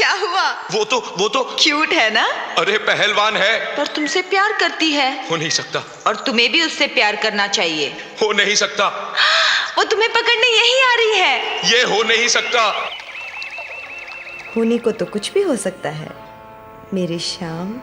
क्या हुआ? वो तो क्यूट है ना? अरे पहलवान है। पर तुमसे प्यार करती है। हो नहीं सकता। और तुम्हें भी उससे प्यार करना चाहिए। हो नहीं सकता। वो तुम्हें पकड़ने यही आ रही है। ये हो नहीं सकता। होने को तो कुछ भी हो सकता है मेरे श्याम।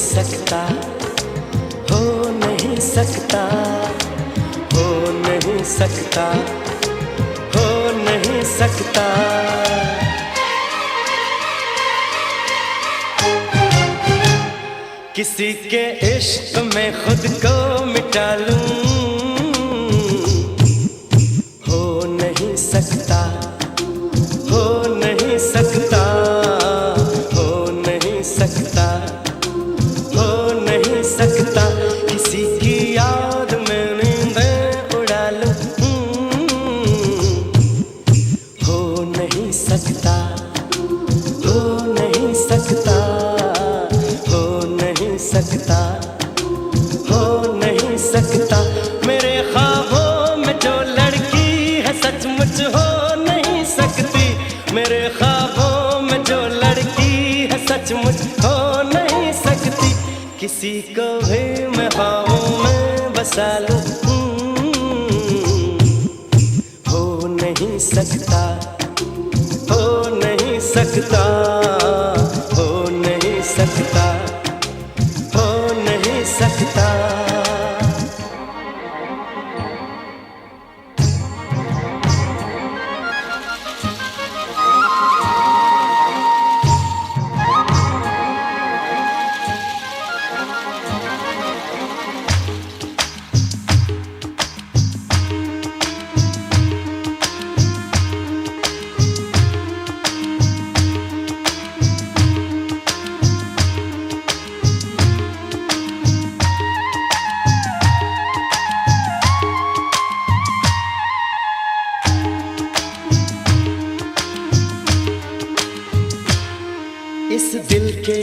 सकता, हो नहीं सकता, हो नहीं सकता, हो नहीं सकता। किसी के इश्क में खुद को मिटा लूं, हो नहीं सकता, हो नहीं सकता, हो नहीं सकता, हो नहीं सकता। किसी की याद में नींदें उड़ा लूं, हो नहीं सकता, हो नहीं सकता, हो नहीं सकता, हो नहीं सकता। मेरे ख्वाबों में जो लड़की है सचमुच हो नहीं सकती, मेरे ख्वाबों में जो लड़की है सचमुच हो नहीं सकती। किसी को भी मैं ख्वाबों में बसा लूं, हो नहीं सकता, हो नहीं सकता, हो नहीं सकता, हो नहीं सकता। इस दिल के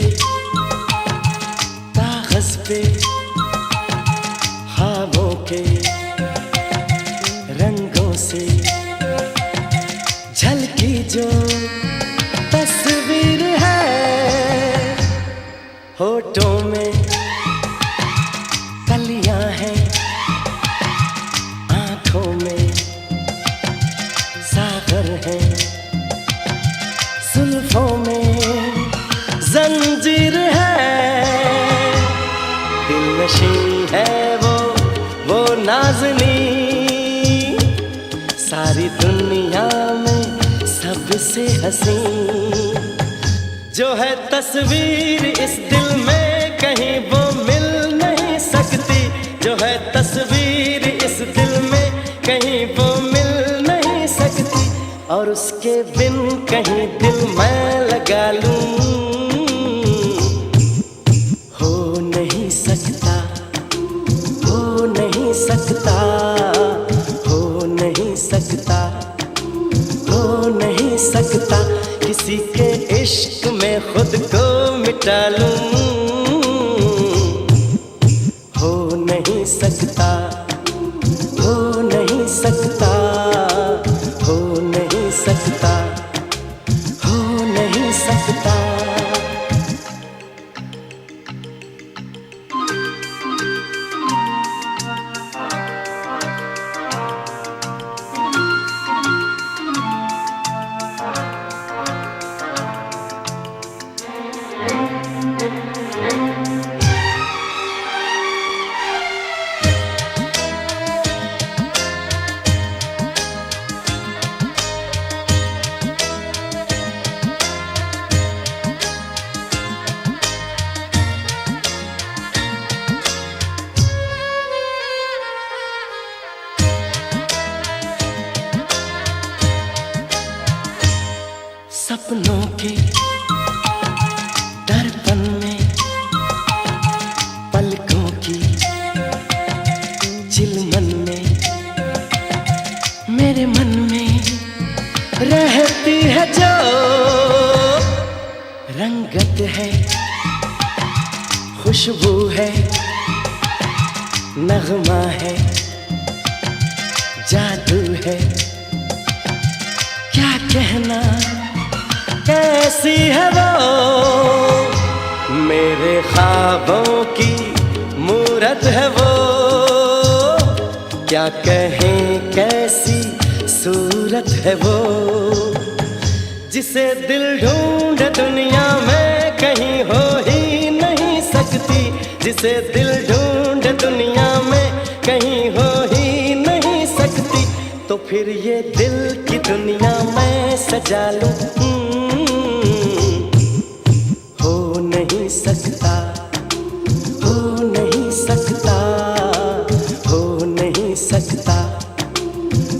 कागज पे ख्वाबों के रंगों से झलकी जो तस्वीर है, होठों में कलियां हैं, आंखों में सागर है, जुल्फों में जंजीर है, दिल नशी है वो नाज़नी, सारी दुनिया में सबसे हसी जो है तस्वीर इस दिल में कहीं वो मिल नहीं सकती, जो है तस्वीर इस दिल में कहीं वो मिल नहीं सकती। और उसके बिन कहीं दिल मैं लगा लूं, हो नहीं सकता, हो नहीं सकता, हो नहीं सकता, हो नहीं सकता। किसी के इश्क में खुद को मिटा लूं, हो नहीं सकता, हो नहीं सकता, हो नहीं सकता, हो नहीं सकता। सपनों के दर्पण में पलकों की चिलमन में मेरे मन में रहती है जो रंगत है, खुशबू है, नगमा है, जादू है, क्या कहना कैसी है वो, मेरे ख्वाबों की मूरत है वो, क्या कहें कैसी सूरत है वो, जिसे दिल ढूंढे दुनिया में कहीं हो ही नहीं सकती, जिसे दिल ढूंढे दुनिया में कहीं हो ही नहीं सकती, तो फिर ये दिल की दुनिया मैं सजा लूं। हो नहीं सकता, हो नहीं सकता, हो नहीं सकता,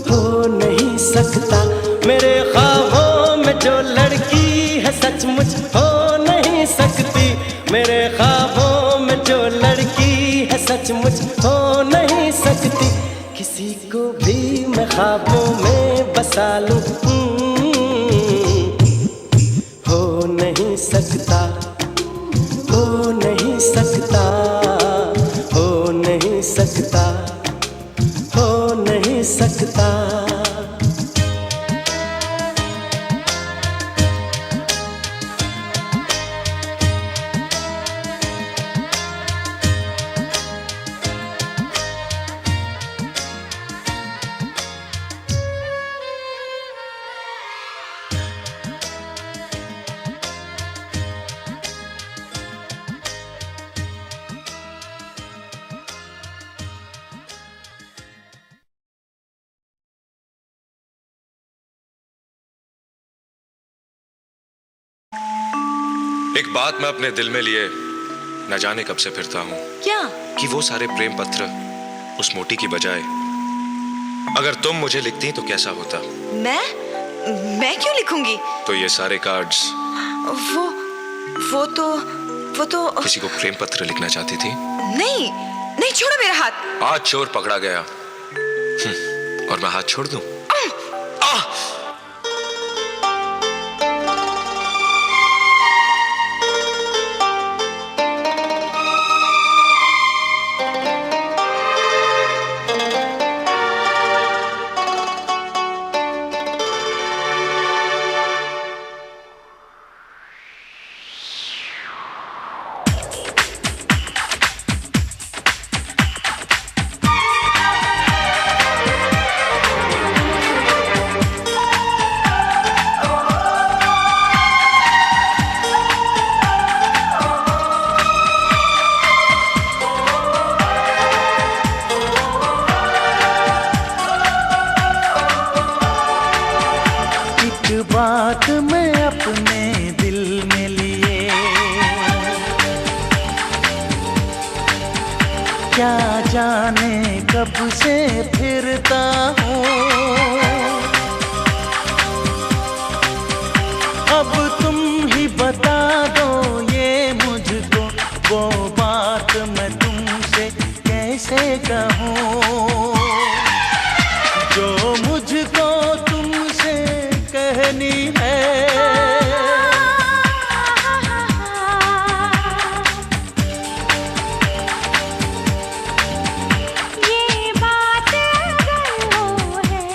हो नहीं सकता, मेरे ख्वाबों में जो लड़की है सचमुच हो नहीं सकती, मेरे ख्वाबों में जो लड़की है सचमुच हो नहीं सकती, किसी को भी मैं ख्वाबों में बसा लूं। हो नहीं सकता, हो नहीं सकता, हो नहीं सकता, हो नहीं सकता। एक बात मैं अपने दिल में लिए न जाने कब से फिरता हूँ, क्या? कि वो सारे प्रेम पत्र उस मोटी की बजाय अगर तुम मुझे लिखती तो कैसा होता। मैं क्यों लिखूंगी? तो ये सारे कार्ड्स वो तो किसी को प्रेम पत्र लिखना चाहती थी? नहीं नहीं, छोड़ो मेरा हाथ। हाथ चोर पकड़ा गया। और मैं हाथ छोड़ दूं? बात मैं अपने दिल में लिए, क्या जाने कब से फिरता हूँ, अब तुम ही बता दो ये मुझको, वो बात मैं तुमसे कैसे कहूँ, जो मुझको तुमसे कहनी है। ये बात अगर वो है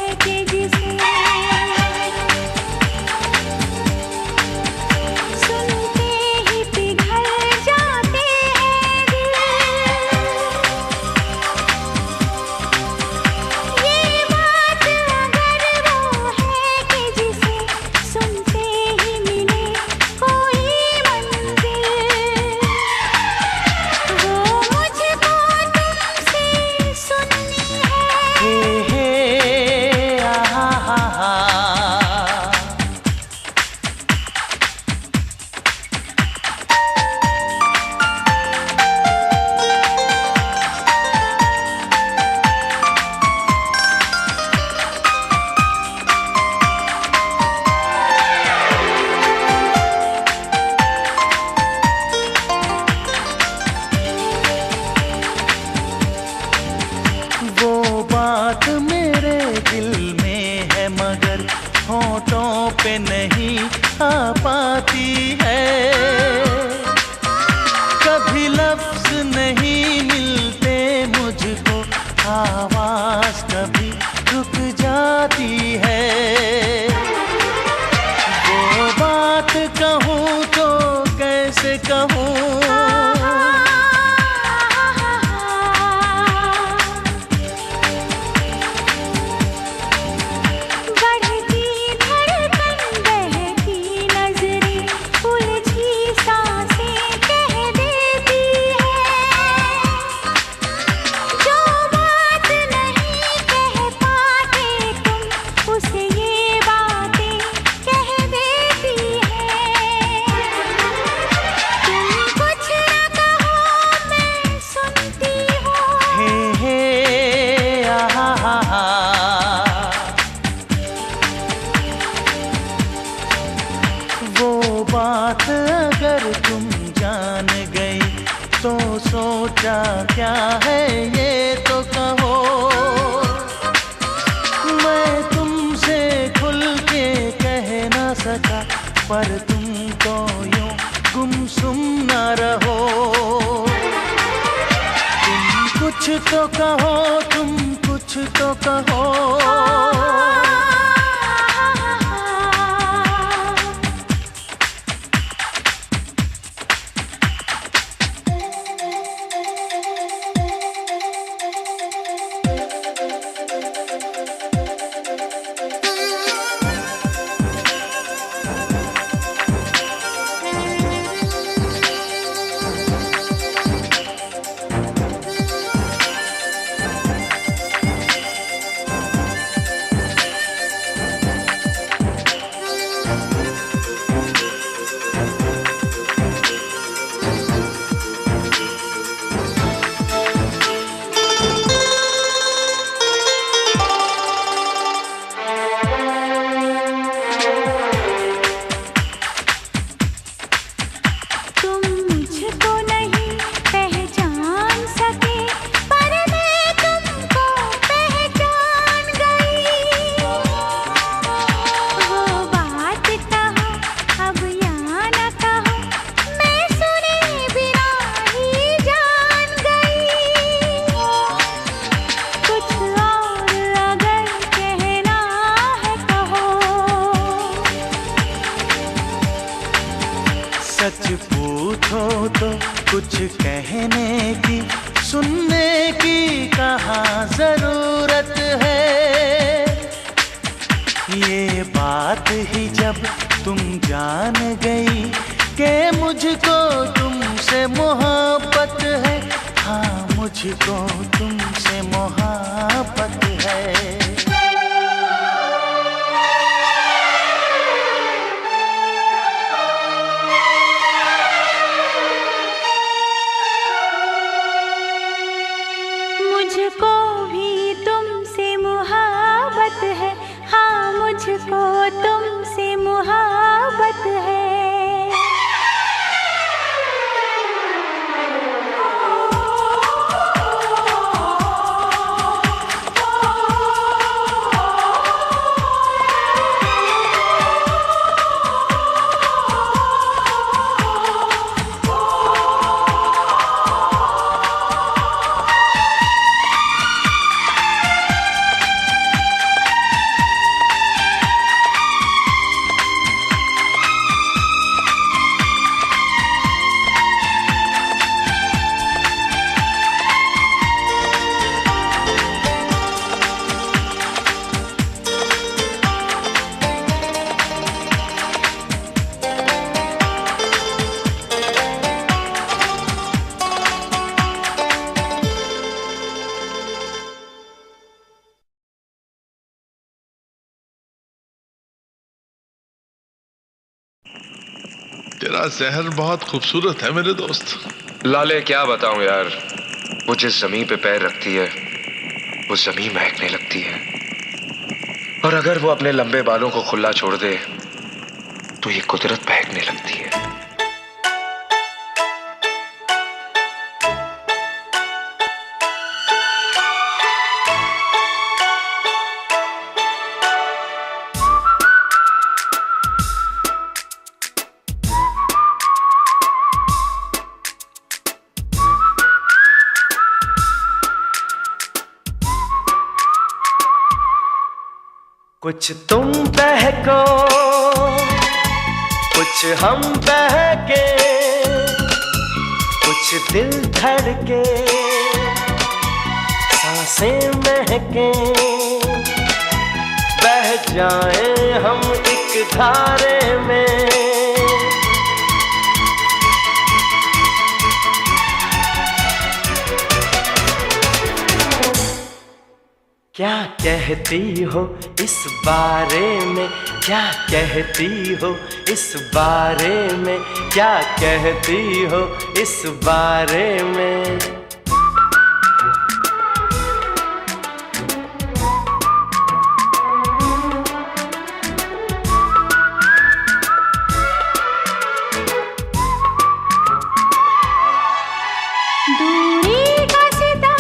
रुक जाती है। वो बात कहूँ तो कैसे कहूँ, सोचा क्या है ये तो कहो। मैं तुमसे खुल के कह ना सका, पर तुम तो यूं गुमसुम ना रहो। तुम कुछ तो कहो, तुम कुछ तो कहो। सच पूछो तो कुछ कहने की, सुनने की कहाँ जरूरत है। ये बात ही जब तुम जान गई कि मुझको तुमसे मोहब्बत है, हाँ मुझको तुमसे मोहब्बत है। मुझको भी तुमसे मोहब्बत है, हाँ मुझको तुमसे मोहब्बत है। तेरा जहर बहुत खूबसूरत है मेरे दोस्त। लाले क्या बताऊं यार, वो जिस जमीन पे पैर रखती है वो जमीन महकने लगती है, और अगर वो अपने लंबे बालों को खुला छोड़ दे तो ये कुदरत महकने लगती है। कुछ तुम बहको, कुछ हम बहके, कुछ दिल धड़के, सांसें महके, बह जाएं हम एक धारे में। क्या कहती हो इस बारे में, क्या कहती हो इस बारे में, क्या कहती हो इस बारे में। दूरी का सितम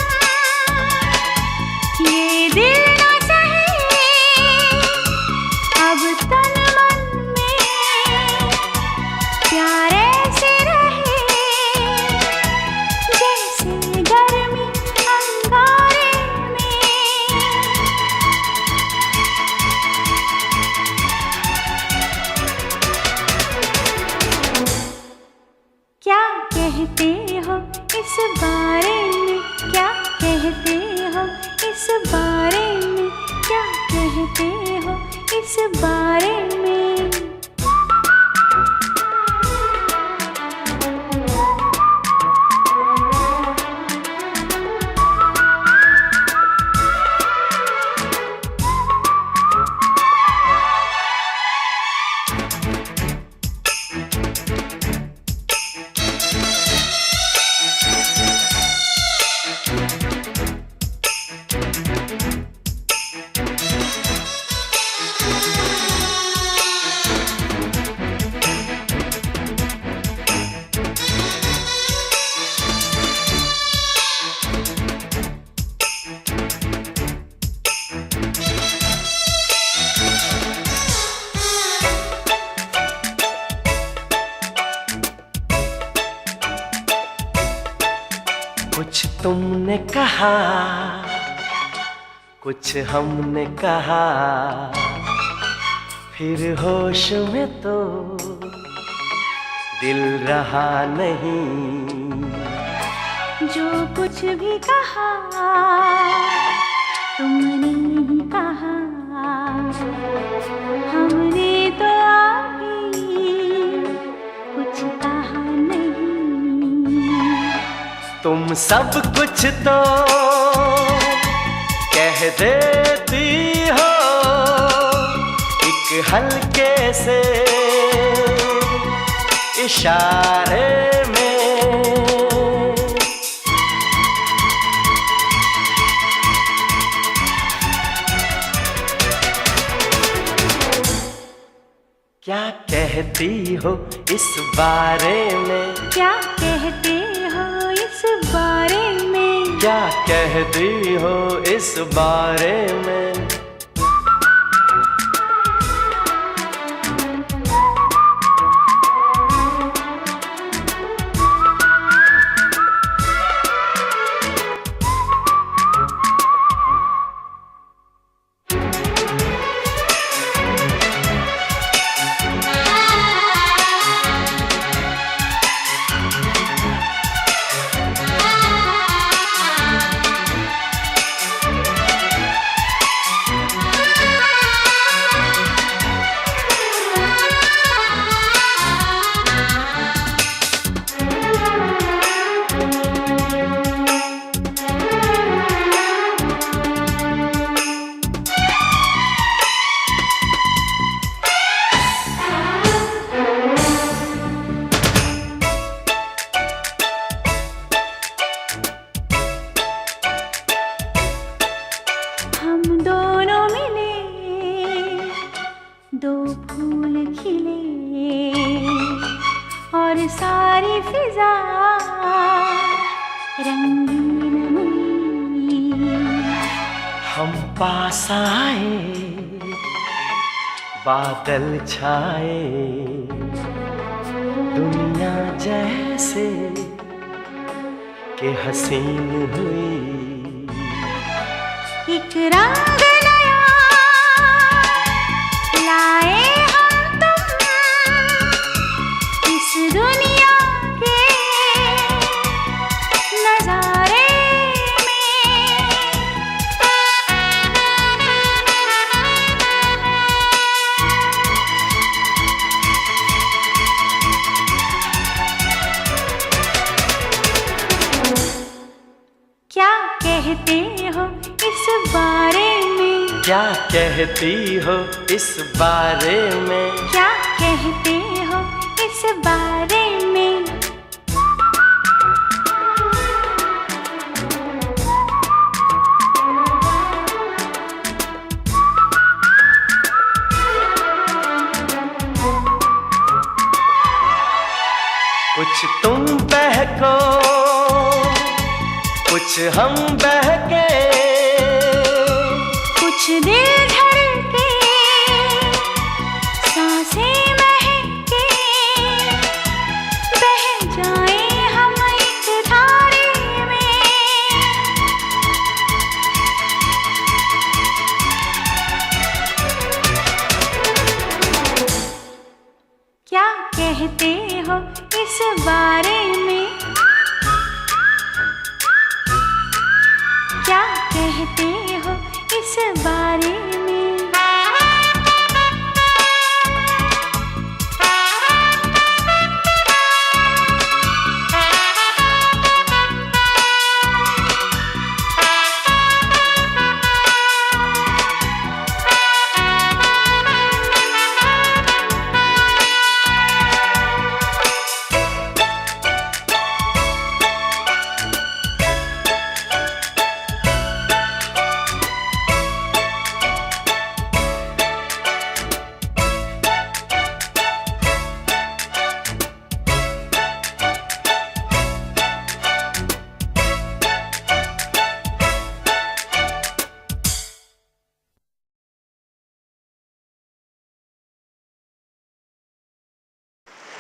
ये दिल ना सहे, अब तन मन में प्यार ऐसे रहे, जैसे गर्मी अंगारे में। क्या कहते हो इस बारे में, क्या कहते हो इस बारे में, क्या कहते हो इस बारे में। कुछ तुमने कहा, कुछ हमने कहा, फिर होश में तो दिल रहा नहीं। जो कुछ भी कहा तुमने ही कहा, हमने तो अभी कुछ कहा नहीं। तुम सब कुछ तो कह देती हो एक हल्के से इशारे में। क्या कहती हो इस बारे में, क्या कहते हो इस बारे में, क्या कहती हो इस बारे में। हम दोनों मिले, दो फूल खिले और सारी फिजा रंगीन हुई। हम पास आए, बादल छाए, दुनिया जैसे कि हसीन हुई। एक रंग नया क्या कहती हो इस बारे में? क्या कहते हो इस बारे में? कुछ तुम बहको, कुछ हम बहके, कुछ दिल धड़के, सांसें महके, बह जाए हम एक धारे में। क्या कहते हो इस बारे में? क्या कहते हो इस बारे में?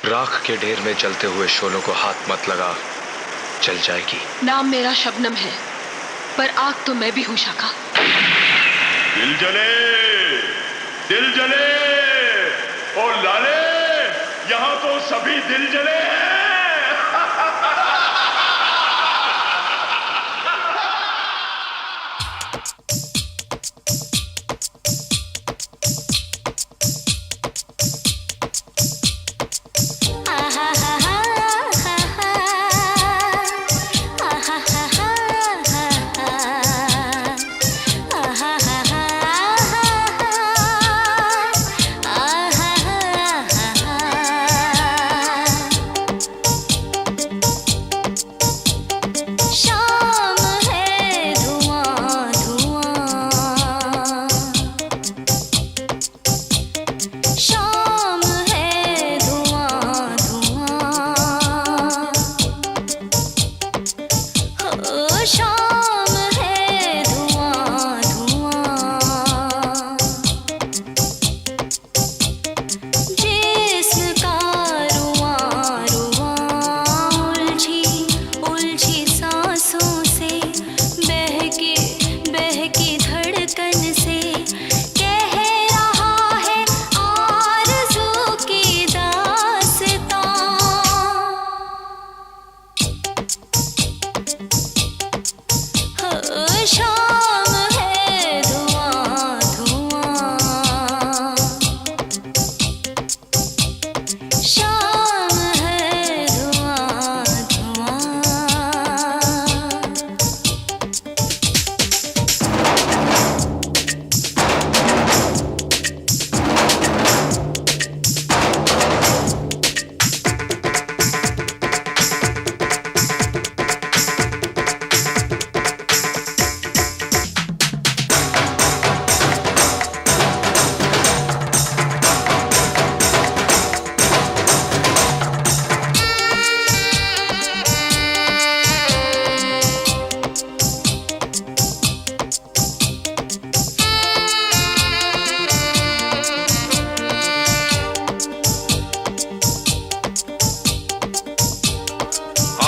राख के ढेर में जलते हुए शोलों को हाथ मत लगा, जल जाएगी। नाम मेरा शबनम है, पर आग तो मैं भी हूं शाखा। दिल जले, दिल जले, ओ लाले, यहाँ तो सभी दिल जले हैं।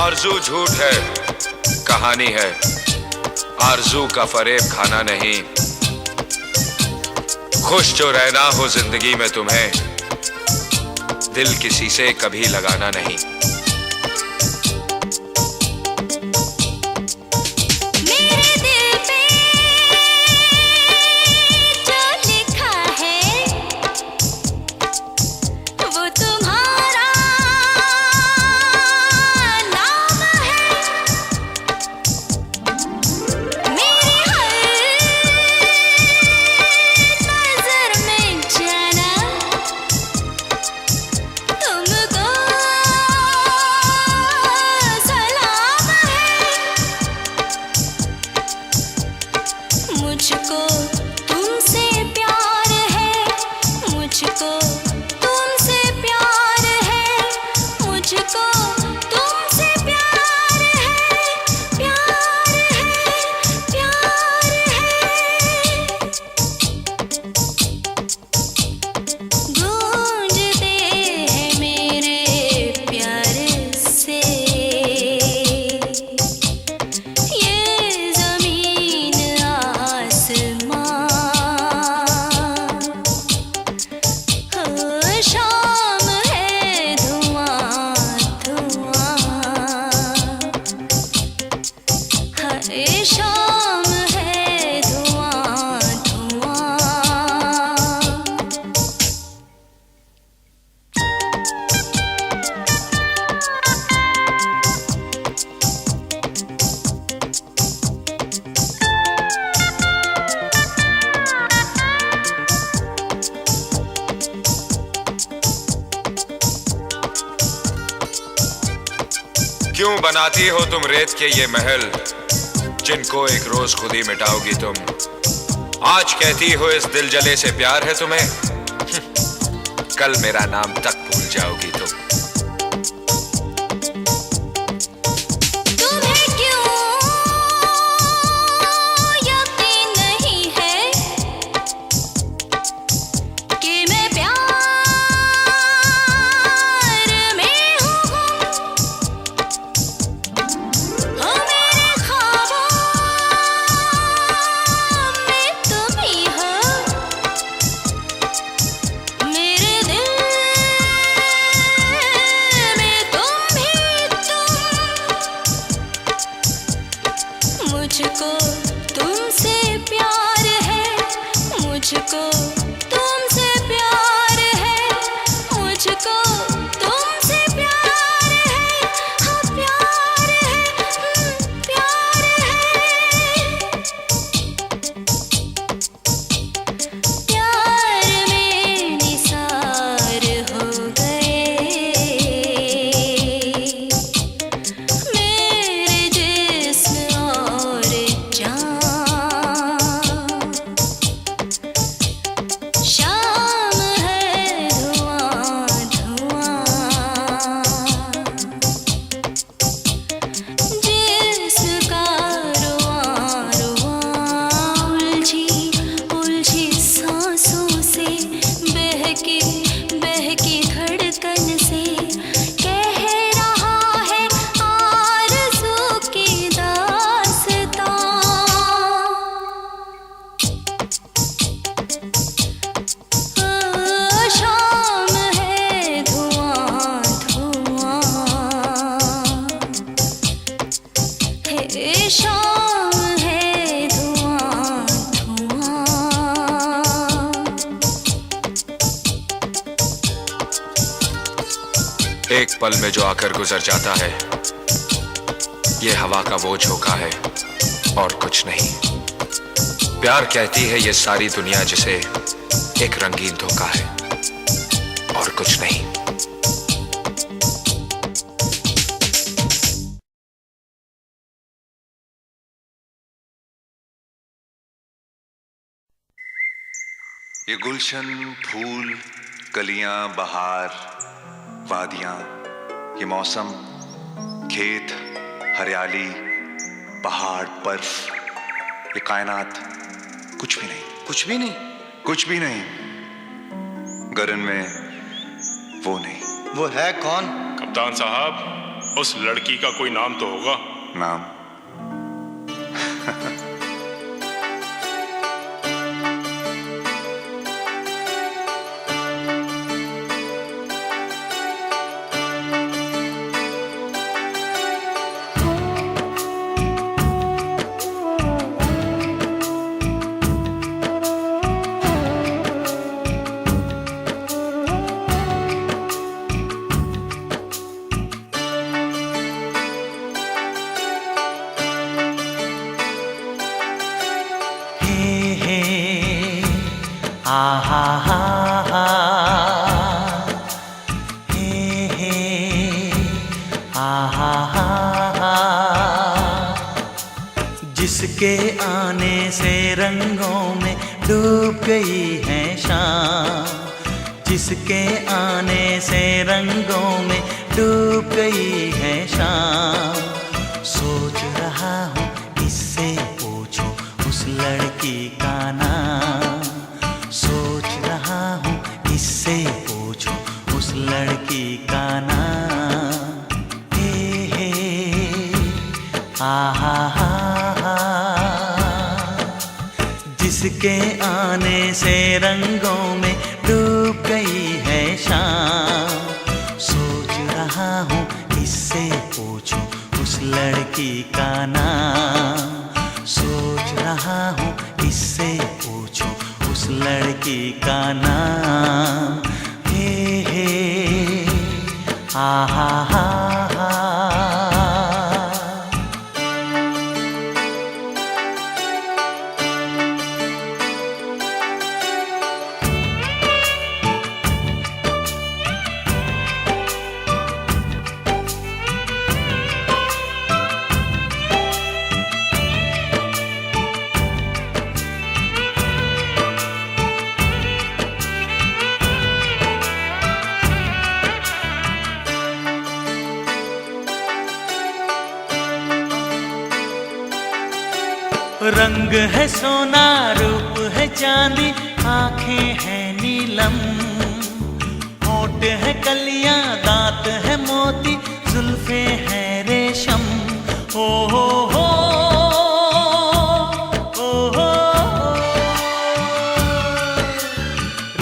आरज़ू झूठ है, कहानी है, आरज़ू का फरेब खाना नहीं। खुश जो रहना हो जिंदगी में तुम्हें, दिल किसी से कभी लगाना नहीं। क्यों बनाती हो तुम रेत के ये महल, जिनको एक रोज खुद ही मिटाओगी तुम। आज कहती हो इस दिल जले से प्यार है तुम्हें, कल मेरा नाम तक भूल जाओगी तुम। तुम्हें क्यों यकीन नहीं है कि मैं प्यार में हूँ हो मेरे ख्वाबों में तुम ही हो, मेरे दिल में तुम ही तुम। मुझको तुमसे प्यार है, मुझको तुमसे प्यार है, मुझको तुमसे प्यार है, हाँ प्यार है, प्यार है। प्यार में निसार हो गए मेरे जिस्म और जान। शाम है धुआं धुआं, जिसका रुआं रुआं उलझी उलझी सांसों से, बहकी बहकी धड़कन से कह रहा है आरज़ू की दास्तां। शाम है धुआं धुआं, हे शाम है धुआं धुआं। एक पल में जो आकर गुजर जाता है, ये हवा का वो झोंका है और कुछ नहीं। प्यार कहती है ये सारी दुनिया जिसे एक रंगीन धोखा है और कुछ नहीं। ये गुलशन, फूल, कलियां, बहार, वादियां, ये मौसम, खेत, हरियाली, पहाड़, बर्फ, ये कायनात, कुछ भी नहीं। कुछ भी नहीं? कुछ भी नहीं। गगन में वो नहीं। वो है कौन? कप्तान साहब, उस लड़की का कोई नाम तो होगा। नाम? आहा हा हा, हे हे, आहा हा हा। जिसके आने से रंगों में डूब गई है शाम, जिसके आने से रंगों में डूब गई है शाम। सोच रहा हूँ इससे पूछो उस लड़की का नाम, सोच रहा हूँ इससे पूछो उस लड़की का नाम। हे हे, आहा हा हा। जिसके आने से रंगों में डूब गई है शाम। सोच रहा हूँ इससे पूछो उस लड़की का नाम, सोच रहा हूँ इससे पूछो उस लड़की का नाम। हे हे, आहा हा हा। रंग है सोना रूप है चांदी, आंखें हैं नीलम, होठ है कलियां दांत है मोती, जुल्फे हैं रेशम। ओ हो हो ओ हो,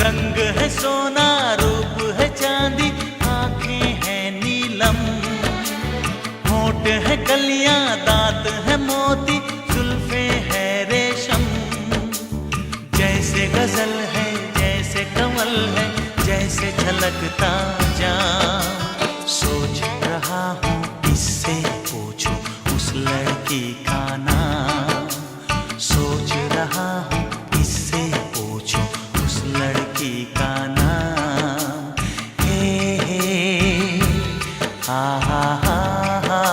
रंग है सोना रूप है चांदी, आंखें हैं नीलम, होठ है कलियां दांत है मोती, जुल्फे है रेशम। जैसे गजल है जैसे कमल है, जैसे झलकता जाम। सोच रहा हूँ किससे पूछूं उस लड़की का नाम, सोच रहा हूँ किससे पूछूं उस लड़की का नाम। हे हा हा हा हा।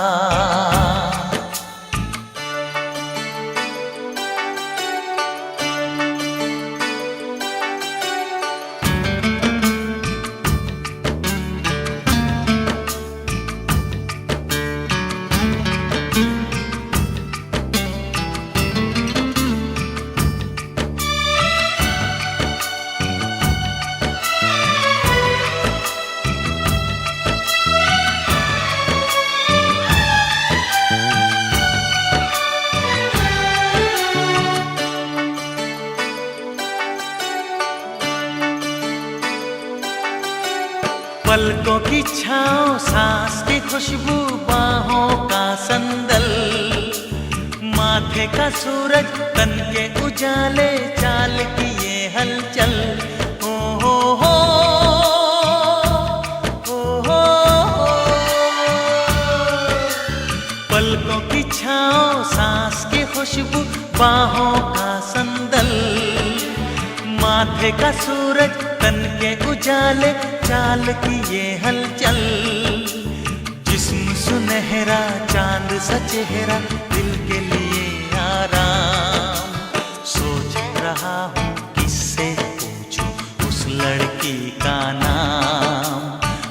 पलकों की छाँव सांस की खुशबू, बाहों का संदल, माथे का सूरज तन के उजाले, चाल की ये हलचल। ओ हो हो ओ हो, पलकों की छाँव सांस की खुशबू, बाहों का संदल, माथे का सूरज तन के उजाले, चाल की ये हलचल। जिस्म सुनहरा चांद सा चेहरा, दिल के लिए आराम। सोच रहा हूँ किससे पूछूं उस लड़की का नाम,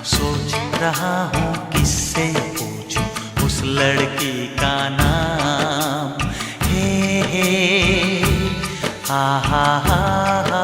सोच रहा हूँ किससे पूछूं उस लड़की का नाम। हे हा हा हा हा।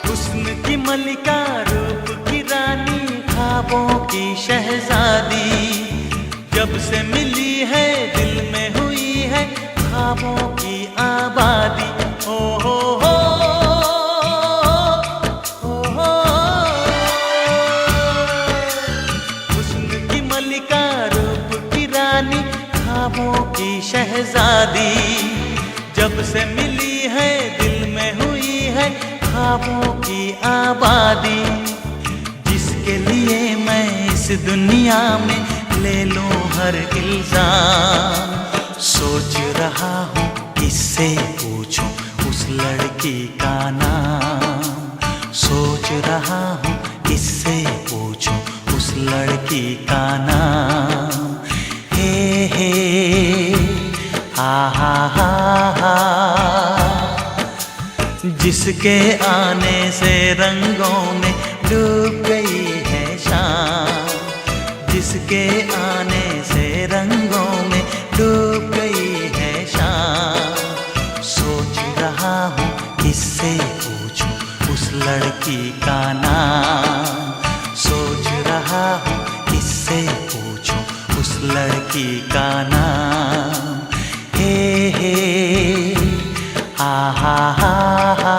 हुस्न की मलिका रूप की रानी, ख्वाबों की शहजादी, जब से मिली है दिल में हुई है ख्वाबों की आबादी। ओ हो हो ओ हो, हुस्न की मलिका रूप की रानी, ख्वाबों की शहजादी, जब से मिली है दिल में हुई है ख्वाबों की आबादी। जिसके लिए मैं इस दुनिया में ले लूं हर इल्जाम, सोच रहा हूँ किससे पूछूं उस लड़की का नाम, सोच रहा हूँ किससे पूछूं उस लड़की का नाम। हे हा हा हा हा। जिसके आने से रंगों में डूब गई है शाम, जिसके आने से रंगों में डूब गई है शाम। सोच रहा हूँ किससे पूछूं उस लड़की का नाम, सोच रहा हूँ किससे पूछूं उस लड़की का नाम। हे हा हा हा हा।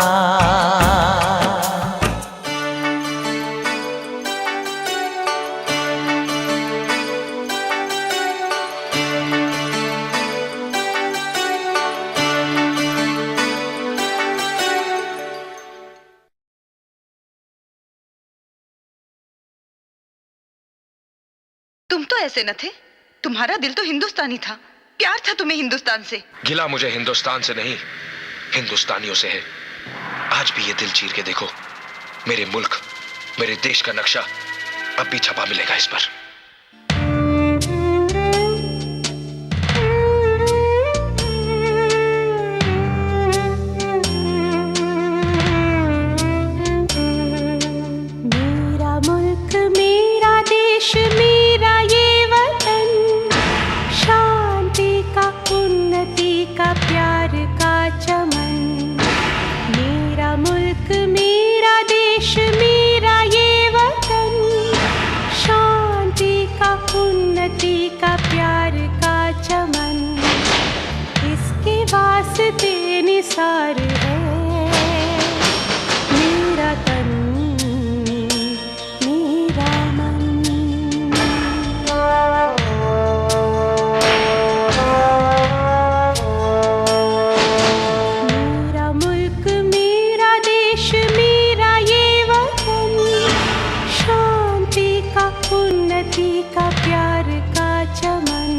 तुम तो ऐसे न थे। तुम्हारा दिल तो हिंदुस्तानी था, प्यार था तुम्हें हिंदुस्तान से। गिला मुझे हिंदुस्तान से नहीं, हिंदुस्तानियों से है। आज भी ये दिल चीर के देखो, मेरे मुल्क, मेरे देश का नक्शा अब भी छपा मिलेगा इस पर। निसार है मेरा तन मेरा मन। मेरा मुल्क मेरा देश मेरा ये वतन, शांति का उन्नति का प्यार का चमन,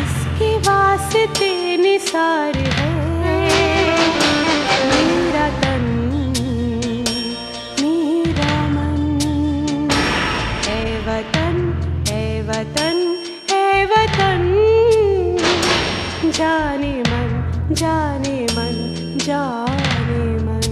इसके वास्ते निसार है जाने मन जाने मन जाने मन।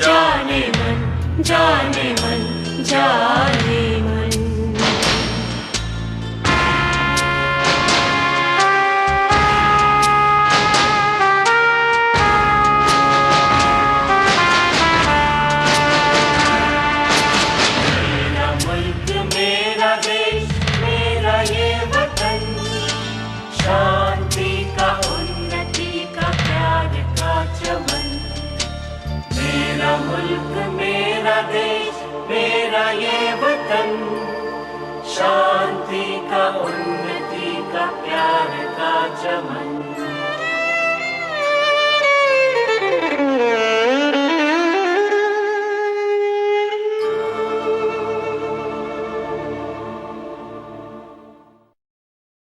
जाने मन जाने मन जाने मन। मेरा मुल्क मेरा देश मेरा ये वतन, शांति का उन्नति का प्यार का चमन। मेरा मुल्क मेरा देश मेरा ये वतन, शांति का उन्नति का प्यार का चमन।